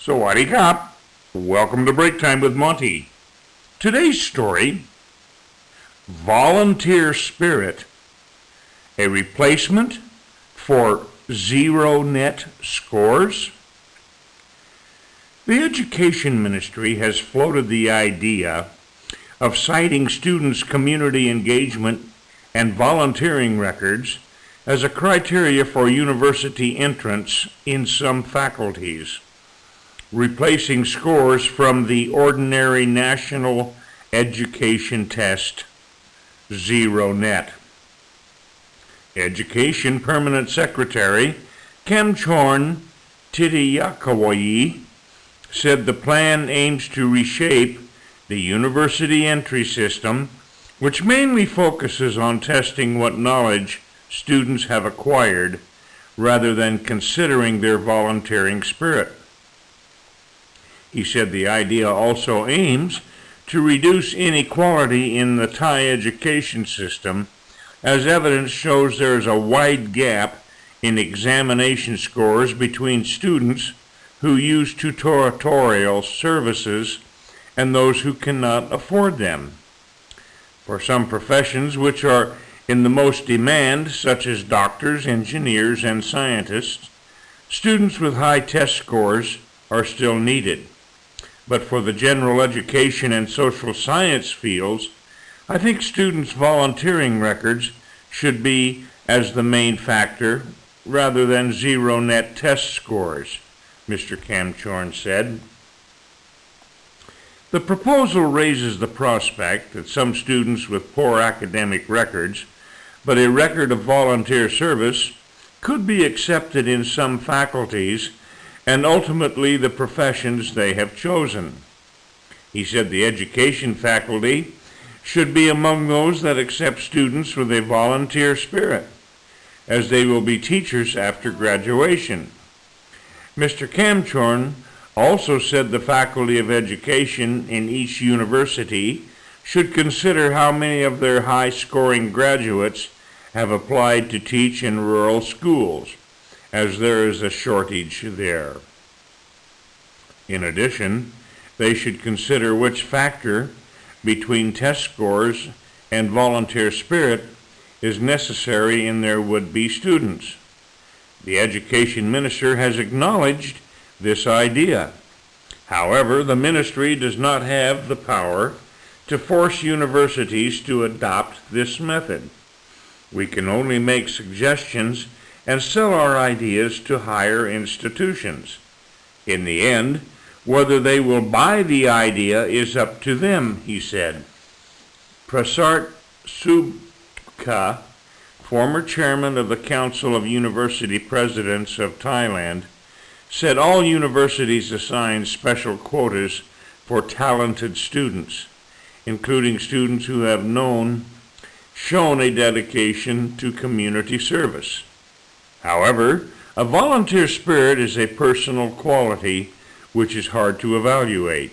Sawadee Kap. Welcome to Break Time with Monte. Today's story, Volunteer Spirit, a replacement for zero net scores. The Education Ministry has floated the idea of citing students' community engagement and volunteering records as a criteria for university entrance in some faculties, replacing scores from the ordinary national education test, zero net. Education Permanent Secretary Kemchorn Titiyakawayi said the plan aims to reshape the university entry system, which mainly focuses on testing what knowledge students have acquired rather than considering their volunteering spirit. He said the idea also aims to reduce inequality in the Thai education system, as evidence shows there is a wide gap in examination scores between students who use tutorial services and those who cannot afford them. For some professions which are in the most demand, such as doctors, engineers, and scientists, students with high test scores are still needed. But for the general education and social science fields, I think students' volunteering records should be as the main factor rather than zero net test scores, Mr. Kamchorn said. The proposal raises the prospect that some students with poor academic records, but a record of volunteer service, could be accepted in some faculties and ultimately the professions they have chosen. He said the education faculty should be among those that accept students with a volunteer spirit, as they will be teachers after graduation. Mr. Kamchorn also said the Faculty of Education in each university should consider how many of their high-scoring graduates have applied to teach in rural schools, as there is a shortage there. In addition, they should consider which factor between test scores and volunteer spirit is necessary in their would-be students. The Education Minister has acknowledged this idea. However, the ministry does not have the power to force universities to adopt this method. We can only make suggestions and sell our ideas to higher institutions. In the end, whether they will buy the idea is up to them, he said. Prasart Subka, former chairman of the Council of University Presidents of Thailand, said all universities assign special quotas for talented students, including students who have shown a dedication to community service. However, a volunteer spirit is a personal quality which is hard to evaluate.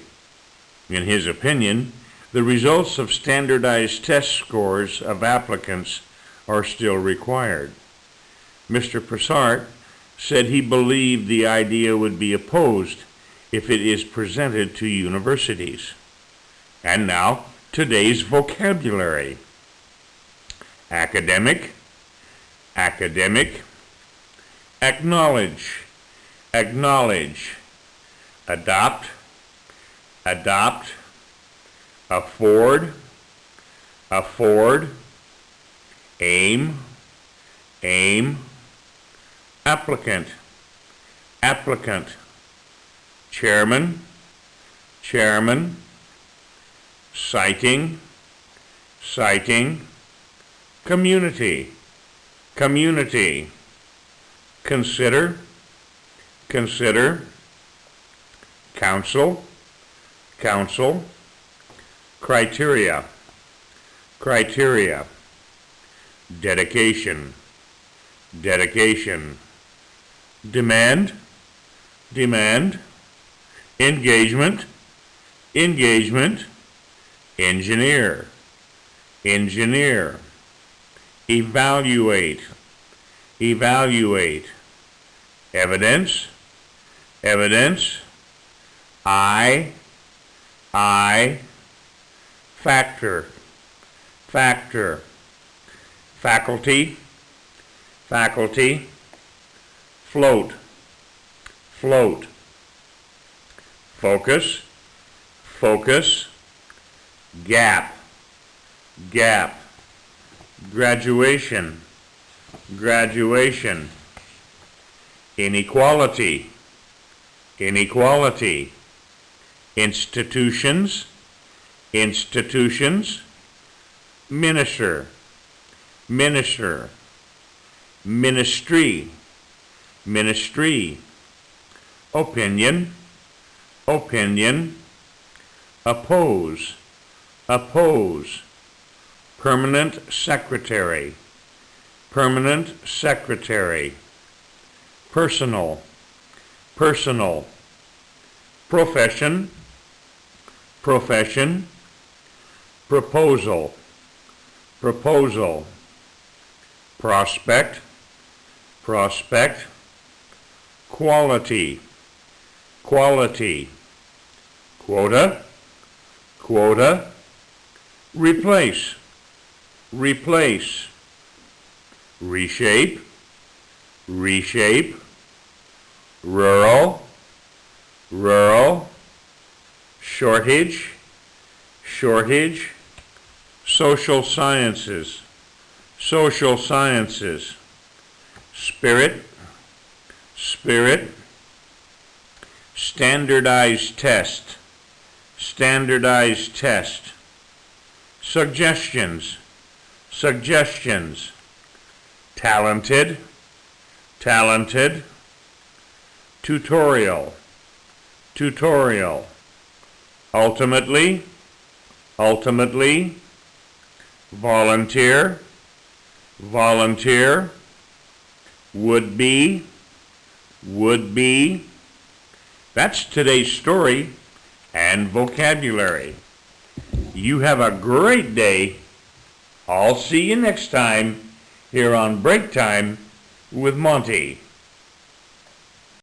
In his opinion, the results of standardized test scores of applicants are still required. Mr. Prasart said he believed the idea would be opposed if it is presented to universities. And now, today's vocabulary. Academic, acknowledge, adopt, afford, aim, applicant, chairman, citing, community, consider, council, criteria, dedication, demand, engagement, engineer, evaluate, evidence, I, factor, factor, faculty, faculty, float, float, focus, focus, gap, gap, graduation, graduation, inequality, inequality, institutions, institutions, minister, minister, ministry, ministry, opinion, opinion, oppose, oppose, permanent secretary, permanent secretary, personal, personal, profession, profession, proposal, proposal, prospect, prospect, quality, quality, quota, quota, replace, replace, reshape, reshape, rural, rural, shortage, shortage, social sciences, social sciences, spirit, spirit, standardized test, standardized test, suggestions, suggestions, talented, talented, tutorial, tutorial, ultimately, ultimately, volunteer, volunteer, would be, would be. That's today's story and vocabulary. You have a great day. I'll see you next time here on Break Time with Monte.